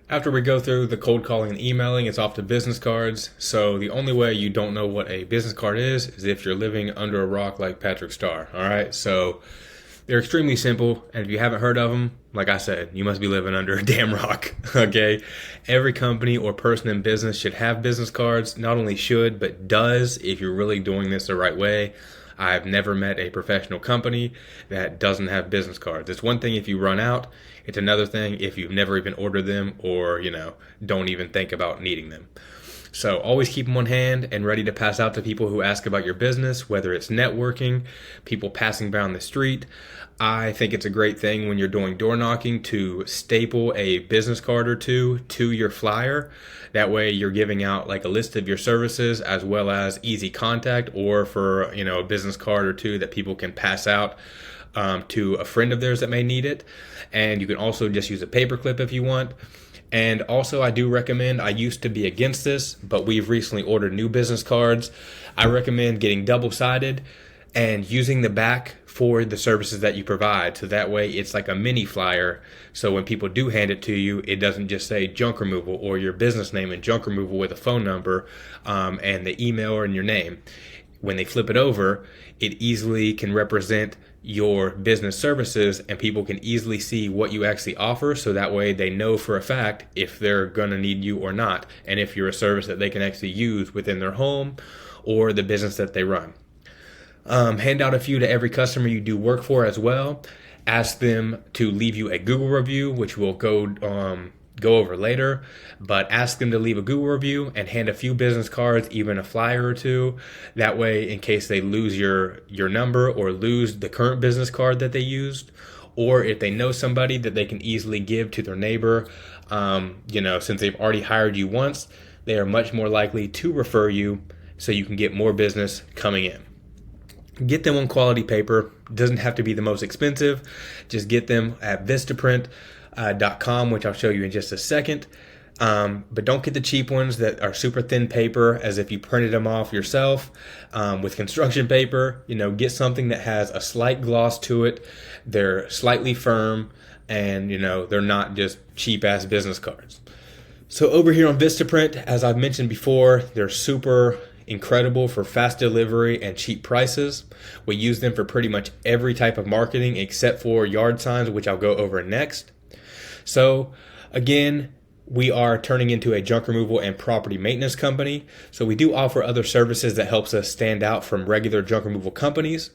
After we go through the cold calling and emailing, it's off to business cards. So the only way you don't know what a business card is if you're living under a rock like Patrick Starr. All right. So they're extremely simple. And if you haven't heard of them, like I said, you must be living under a damn rock. Okay. Every company or person in business should have business cards. Not only should, but does if you're really doing this the right way. I've never met a professional company that doesn't have business cards. It's one thing if you run out. It's another thing if you've never even ordered them or, don't even think about needing them. So always keep them on hand and ready to pass out to people who ask about your business, whether it's networking, people passing by on the street. I think it's a great thing when you're doing door knocking to staple a business card or two to your flyer. That way you're giving out like a list of your services as well as easy contact, or for, a business card or two that people can pass out to a friend of theirs that may need it. And you can also just use a paperclip if you want. And also, I do recommend, I used to be against this, but we've recently ordered new business cards. I recommend getting double-sided and using the back for the services that you provide. So that way it's like a mini flyer. So when people do hand it to you, it doesn't just say junk removal or your business name and junk removal with a phone number and the email and your name. When they flip it over, it easily can represent your business services and people can easily see what you actually offer. So that way they know for a fact if they're going to need you or not, and if you're a service that they can actually use within their home or the business that they run. Hand out a few to every customer you do work for as well. Ask them to leave you a Google review, which we'll go over later, but ask them to leave a Google review and hand a few business cards, even a flyer or two. That way, in case they lose your number or lose the current business card that they used, or if they know somebody that they can easily give to their neighbor, since they've already hired you once, they are much more likely to refer you so you can get more business coming in. Get them on quality paper. Doesn't have to be the most expensive. Just get them at Vistaprint.com, which I'll show you in just a second. But don't get the cheap ones that are super thin paper as if you printed them off yourself with construction paper. Get something that has a slight gloss to it. They're slightly firm and, they're not just cheap ass business cards. So over here on Vistaprint, as I've mentioned before, they're super incredible for fast delivery and cheap prices. We use them for pretty much every type of marketing except for yard signs, which I'll go over next. So again, we are turning into a junk removal and property maintenance company. So we do offer other services that helps us stand out from regular junk removal companies.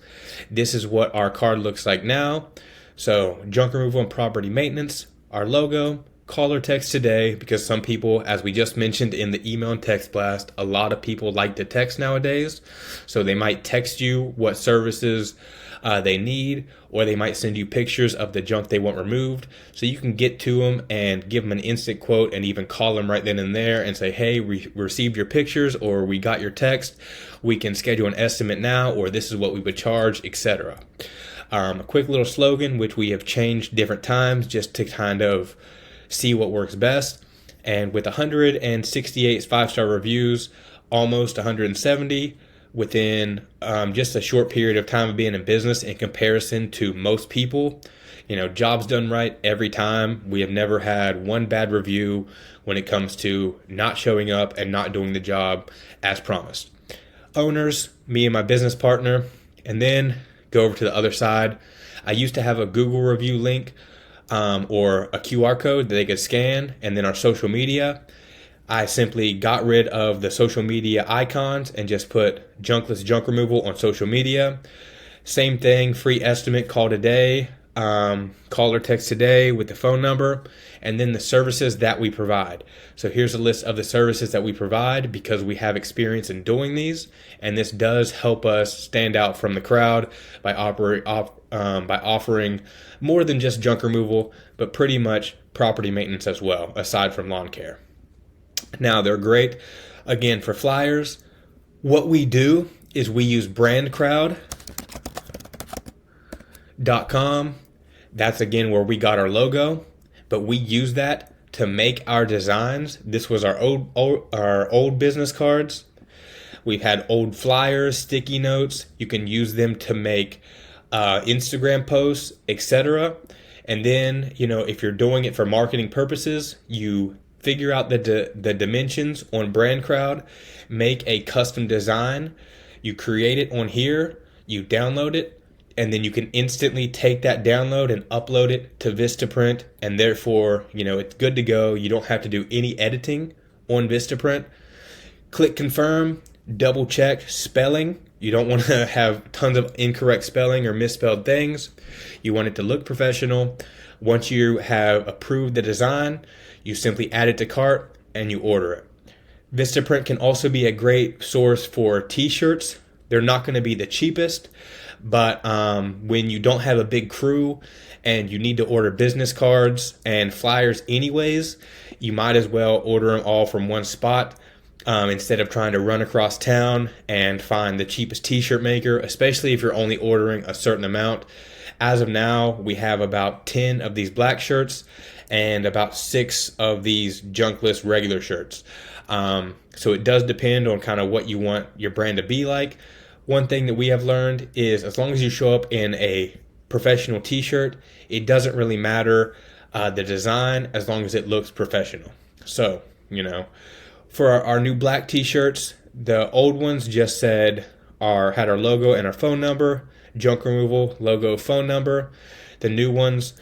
This is what our card looks like now. So junk removal and property maintenance, our logo, call or text today, because some people, as we just mentioned in the email and text blast, a lot of people like to text nowadays. So they might text you what services they need, or they might send you pictures of the junk they want removed. So you can get to them and give them an instant quote and even call them right then and there and say, hey, we received your pictures, or we got your text. We can schedule an estimate now, or this is what we would charge, etc. A quick little slogan, which we have changed different times just to kind of see what works best. And with 168 5-star reviews, almost 170 within just a short period of time of being in business in comparison to most people, jobs done right every time. We have never had one bad review when it comes to not showing up and not doing the job as promised. Owners, me and my business partner, and then go over to the other side. I used to have a Google review link or a QR code that they could scan, and then our social media. I simply got rid of the social media icons and just put junkless junk removal on social media. Same thing, free estimate, call today, call or text today with the phone number, and then the services that we provide. So here's a list of the services that we provide because we have experience in doing these, and this does help us stand out from the crowd by offering more than just junk removal, but pretty much property maintenance as well, aside from lawn care. Now, they're great, again, for flyers. What we do is we use brandcrowd.com. That's, again, where we got our logo, but we use that to make our designs. This was our old business cards. We've had old flyers, sticky notes. You can use them to make Instagram posts, etc. And then, if you're doing it for marketing purposes, you figure out the dimensions on BrandCrowd, make a custom design, you create it on here, you download it, and then you can instantly take that download and upload it to Vistaprint, and therefore, it's good to go. You don't have to do any editing on Vistaprint. Click confirm, double check spelling. You don't want to have tons of incorrect spelling or misspelled things. You want it to look professional. Once you have approved the design, you simply add it to cart and you order it. Vistaprint can also be a great source for t-shirts. They're not going to be the cheapest, but when you don't have a big crew and you need to order business cards and flyers anyways, you might as well order them all from one spot. Instead of trying to run across town and find the cheapest t-shirt maker, especially if you're only ordering a certain amount. As of now, we have about 10 of these black shirts and about 6 of these junkless regular shirts. So it does depend on kind of what you want your brand to be like. One thing that we have learned is as long as you show up in a professional t-shirt, it doesn't really matter the design as long as it looks professional. So, for our new black t-shirts, the old ones just had our logo and our phone number, junk removal, logo, phone number. The new ones,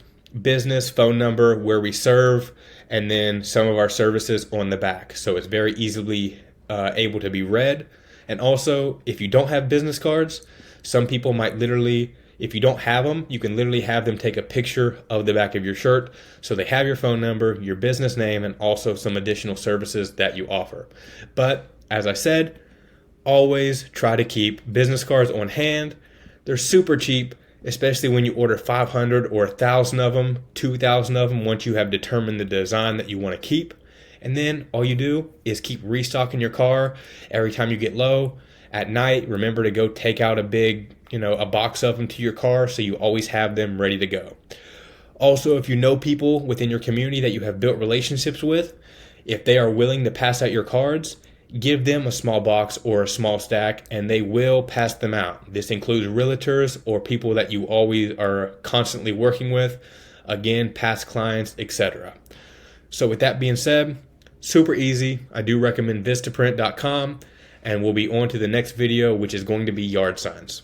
business, phone number, where we serve, and then some of our services on the back. So it's very easily able to be read. And also, if you don't have business cards, some people might literally, if you don't have them, you can literally have them take a picture of the back of your shirt. So they have your phone number, your business name, and also some additional services that you offer. But as I said, always try to keep business cards on hand. They're super cheap, especially when you order 500 or 1,000 of them, 2,000 of them, once you have determined the design that you want to keep. And then all you do is keep restocking your car every time you get low. At night, remember to go take out a big, a box of them to your car so you always have them ready to go. Also, if you know people within your community that you have built relationships with, if they are willing to pass out your cards, give them a small box or a small stack and they will pass them out. This includes realtors or people that you always are constantly working with, again, past clients, etc. So with that being said, super easy. I do recommend Vistaprint.com. And we'll be on to the next video, which is going to be yard signs.